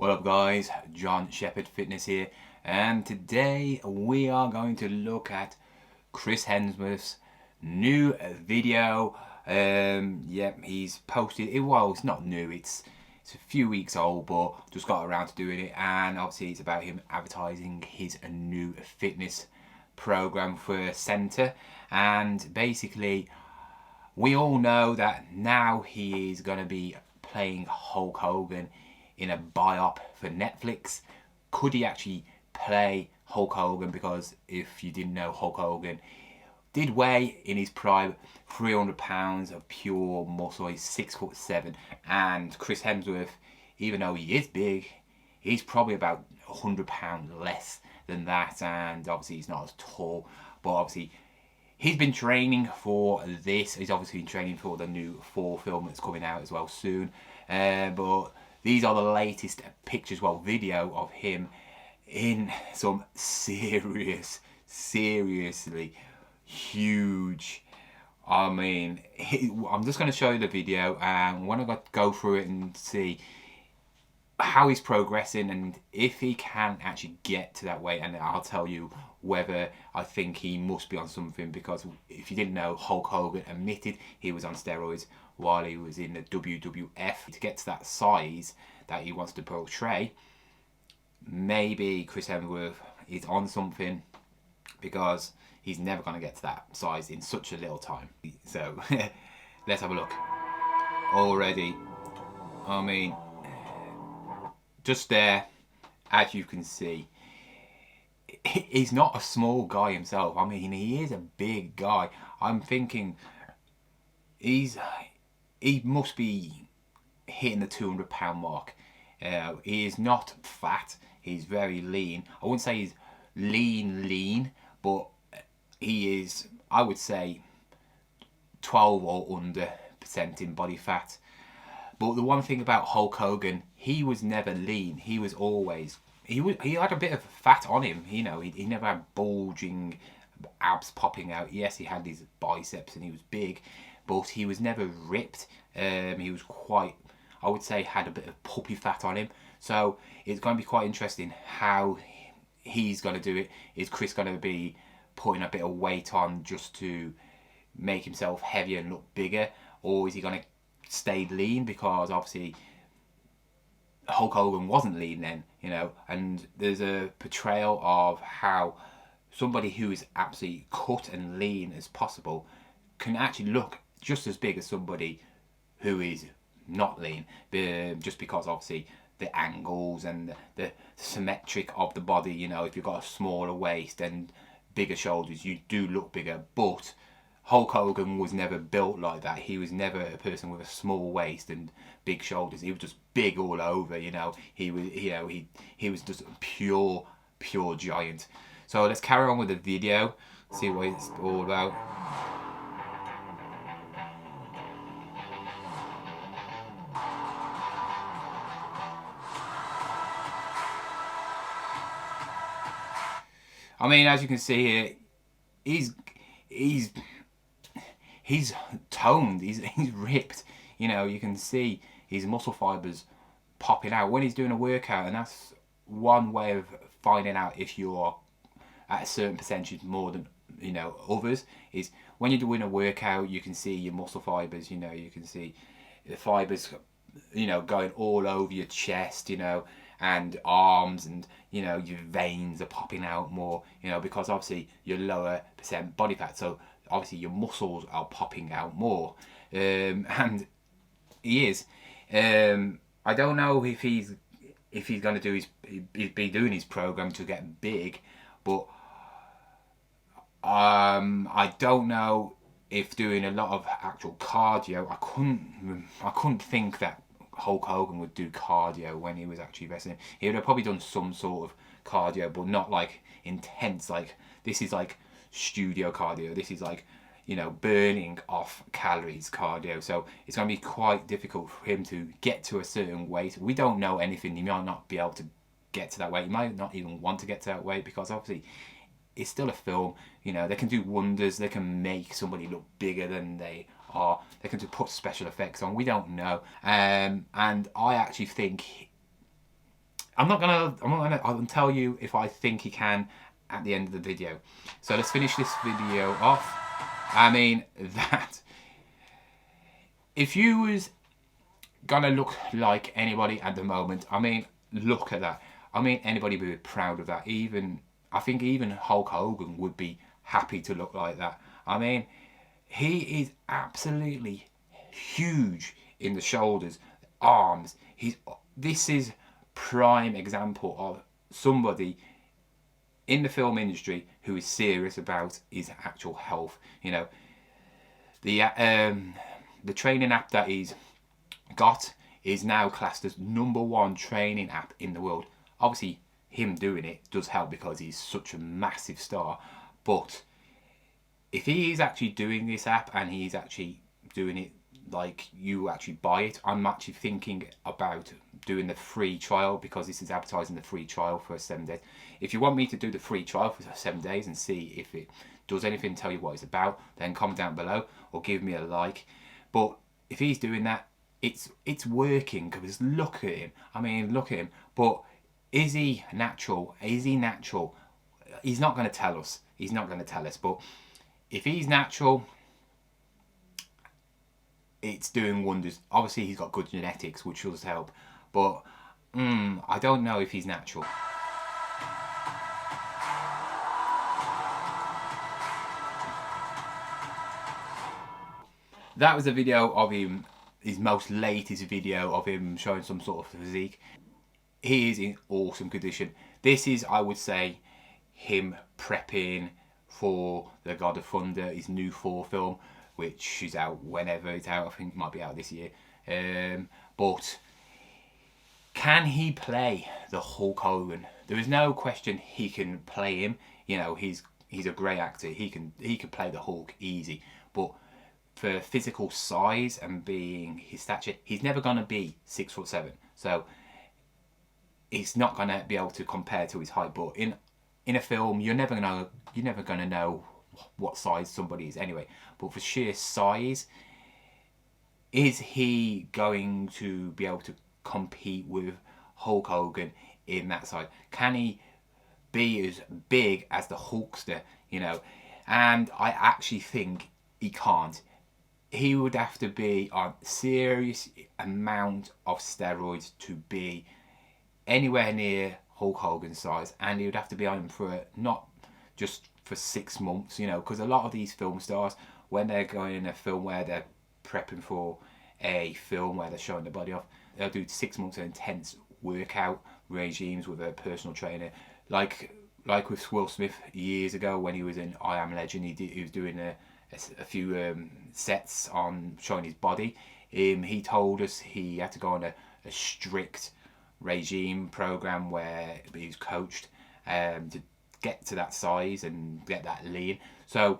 What up guys, Jon Sheppard Fitness here, and today we are going to look at Chris Hemsworth's new video. He's posted it. Well, it's not new, it's a few weeks old, but just got around to doing it, and obviously it's about him advertising his new fitness program for Centr. And basically we all know that now he is going to be playing Hulk Hogan in a biop for Netflix. Could he actually play Hulk Hogan? Because if you didn't know, Hulk Hogan did weigh in his prime 300 pounds of pure muscle. He's 6'7", and Chris Hemsworth, even though he is big, he's probably about 100 pounds less than that, and obviously he's not as tall, but obviously he's been training for this. He's obviously been training for the new Thor film that's coming out as well soon, but these are the latest pictures, well, video of him in some seriously huge, I mean, I'm just going to show you the video, and when I go through it and see how he's progressing and if he can actually get to that weight, and I'll tell you whether I think he must be on something, because if you didn't know, Hulk Hogan admitted he was on steroids while he was in the WWF. To get to that size that he wants to portray, maybe Chris Hemsworth is on something, because he's never going to get to that size in such a little time. So let's have a look. Already, I mean, just there, as you can see, he's not a small guy himself. I mean, he is a big guy. I'm thinking he must be hitting the 200 pound mark. He is not fat. He's very lean. I wouldn't say he's lean, but he is, I would say, 12 or under % in body fat. But the one thing about Hulk Hogan, he was never lean. He was always, he had a bit of fat on him. You know, he never had bulging abs popping out. Yes, he had these biceps and he was big, but he was never ripped. He was quite, I would say, had a bit of puppy fat on him. So it's going to be quite interesting how he's going to do it. Is Chris going to be putting a bit of weight on just to make himself heavier and look bigger, or is he going to stay lean? Because obviously Hulk Hogan wasn't lean then, you know, and there's a portrayal of how somebody who is absolutely cut and lean as possible can actually look just as big as somebody who is not lean, just because obviously the angles and the symmetric of the body. You know, if you've got a smaller waist and bigger shoulders, you do look bigger. But Hulk Hogan was never built like that. He was never a person with a small waist and big shoulders. He was just big all over. You know, he was, you know, he was just a pure giant. So let's carry on with the video, see what it's all about. I mean, as you can see here, he's toned, he's ripped. You know, you can see his muscle fibers popping out when he's doing a workout, and that's one way of finding out if you're at a certain percentage more than, you know, others, is when you're doing a workout, you can see your muscle fibers. You know, you can see the fibers, you know, going all over your chest, you know, and arms, and you know, your veins are popping out more, you know, because obviously you're lower % body fat, so obviously your muscles are popping out more. And he is, I don't know if he's going to do be doing his program to get big, but I don't know if doing a lot of actual cardio. I couldn't think that Hulk Hogan would do cardio when he was actually wrestling. He would have probably done some sort of cardio, but not like intense. Like, this is like studio cardio. This is like, you know, burning off calories cardio. So it's going to be quite difficult for him to get to a certain weight. We don't know anything. He might not be able to get to that weight. He might not even want to get to that weight, because obviously it's still a film. You know, they can do wonders. They can make somebody look bigger than they are. They can put special effects on. We don't know. And I actually think I'll tell you if I think he can at the end of the video. So let's finish this video off. I mean, that if you was gonna look like anybody at the moment, I mean, look at that. I mean, anybody would be proud of that. I think even Hulk Hogan would be happy to look like that. I mean, he is absolutely huge in the shoulders, arms. This is prime example of somebody in the film industry who is serious about his actual health. You know, the training app that he's got is now classed as #1 training app in the world. Obviously, him doing it does help because he's such a massive star. But if he is actually doing this app and he's actually doing it like you actually buy it, I'm actually thinking about doing the free trial, because this is advertising the free trial for 7 days. If you want me to do the free trial for 7 days and see if it does anything, tell you what it's about, then comment down below or give me a like. But if he's doing that, it's working, because look at him. I mean, look at him. But is he natural? Is he natural? He's not going to tell us. He's not going to tell us. But if he's natural, it's doing wonders. Obviously, he's got good genetics, which does help. But I don't know if he's natural. That was a video of him, his most latest video of him showing some sort of physique. He is in awesome condition. This is, I would say, him prepping for the God of Thunder, his new Thor film, which is out whenever it's out. I think it might be out this year. But can he play the Hulk Hogan? There is no question he can play him. You know, he's a great actor. He can play the Hulk easy. But for physical size and being his stature, he's never gonna be 6'7". So he's not gonna be able to compare to his height. But in a film, you're never gonna know what size somebody is anyway. But for sheer size, is he going to be able to compete with Hulk Hogan in that size? Can he be as big as the Hulkster? You know, and I actually think he can't. He would have to be on serious amount of steroids to be anywhere near Hulk Hogan's size, and he would have to be on him for not just for 6 months, you know, because a lot of these film stars, when they're going in a film where they're prepping for a film where they're showing their body off, they'll do 6 months of intense workout regimes with a personal trainer, like with Will Smith years ago when he was in I Am Legend. He was doing a few sets on showing his body. He told us he had to go on a strict regime program where he was coached to get to that size and get that lean. So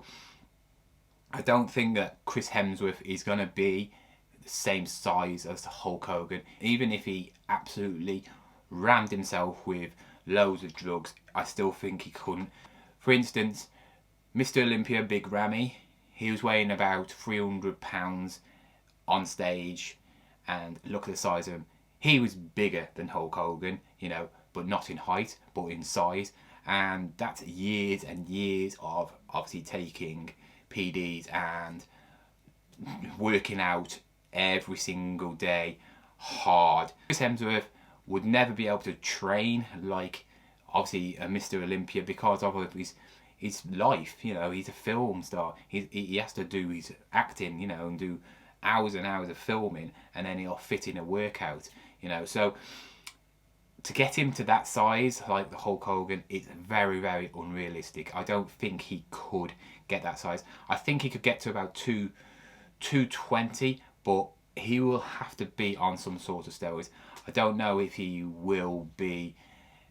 I don't think that Chris Hemsworth is going to be the same size as the Hulk Hogan. Even if he absolutely rammed himself with loads of drugs, I still think he couldn't. For instance, Mr. Olympia, Big Ramy, he was weighing about 300 pounds on stage, and look at the size of him. He was bigger than Hulk Hogan, you know, but not in height, but in size. And that's years and years of obviously taking PDs and working out every single day hard. Chris Hemsworth would never be able to train like obviously a Mr. Olympia because of his life, you know. He's a film star. He has to do his acting, you know, and do hours and hours of filming, and then he'll fit in a workout, you know. So to get him to that size like the Hulk Hogan, it's very, very unrealistic. I don't think he could get that size. I think he could get to about 220, but he will have to be on some sort of steroids. I don't know if he will be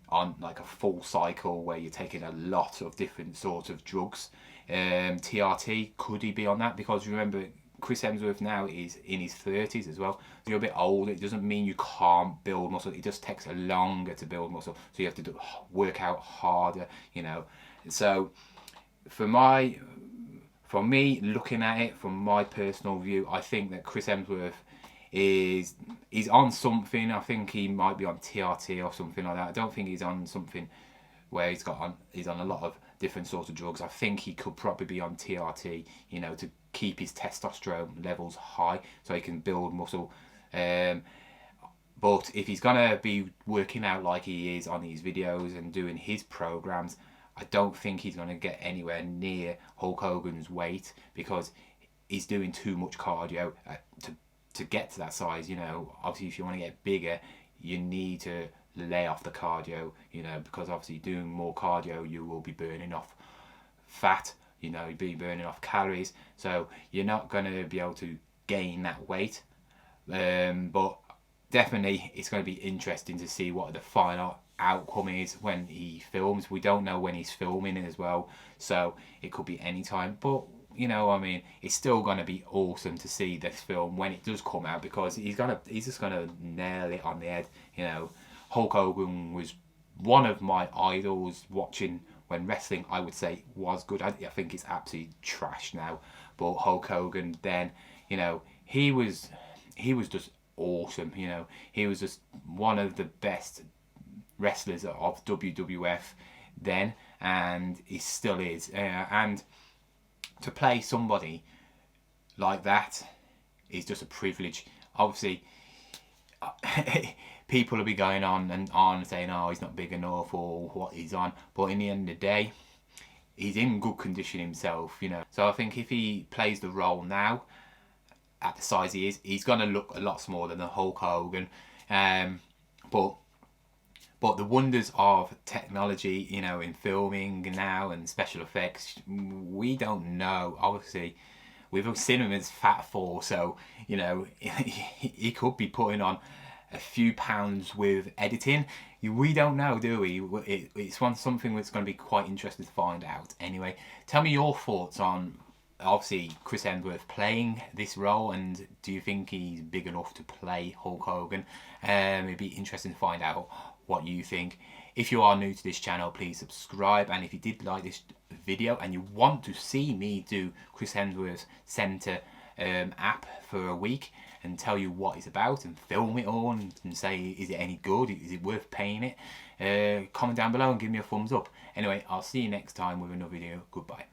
on like a full cycle where you're taking a lot of different sorts of drugs. TRT, could he be on that? Because remember, Chris Hemsworth now is in his 30s as well. So you're a bit older. It doesn't mean you can't build muscle. It just takes longer to build muscle. So you have to work out harder, you know. So for me, looking at it from my personal view, I think that Chris Hemsworth he's on something. I think he might be on TRT or something like that. I don't think he's on something where he's on a lot of different sorts of drugs. I think he could probably be on TRT, you know, to keep his testosterone levels high so he can build muscle. But if he's gonna be working out like he is on these videos and doing his programs, I don't think he's gonna get anywhere near Hulk Hogan's weight, because he's doing too much cardio to get to that size. You know, obviously if you want to get bigger, you need to lay off the cardio, you know, because obviously doing more cardio, you will be burning off fat, you know, you'll be burning off calories, so you're not going to be able to gain that weight. But definitely it's going to be interesting to see what the final outcome is when he films. We don't know when he's filming as well, so it could be any time. But you know, I mean, it's still going to be awesome to see this film when it does come out, because he's just going to nail it on the head. You know, Hulk Hogan was one of my idols watching when wrestling, I would say, was good. I think it's absolutely trash now, but Hulk Hogan then, you know, he was just awesome. You know, he was just one of the best wrestlers of WWF then, and he still is. And to play somebody like that is just a privilege. Obviously, people will be going on and on saying, oh, he's not big enough or what he's on, but in the end of the day, he's in good condition himself, you know. So I think if he plays the role now at the size he is, he's going to look a lot smaller than Hulk Hogan. But the wonders of technology, you know, in filming now and special effects, we don't know. Obviously, we've seen him as Fat Thor, so, you know, he could be putting on a few pounds with editing. We don't know, do we? It's something that's going to be quite interesting to find out. Anyway, tell me your thoughts on, obviously, Chris Hemsworth playing this role, and do you think he's big enough to play Hulk Hogan? It'd be interesting to find out what you think. If you are new to this channel, please subscribe, and if you did like this video and you want to see me do Chris Hemsworth's Centr app for a week and tell you what it's about and film it all and say, is it any good, is it worth paying it, comment down below and give me a thumbs up. Anyway, I'll see you next time with another video. Goodbye.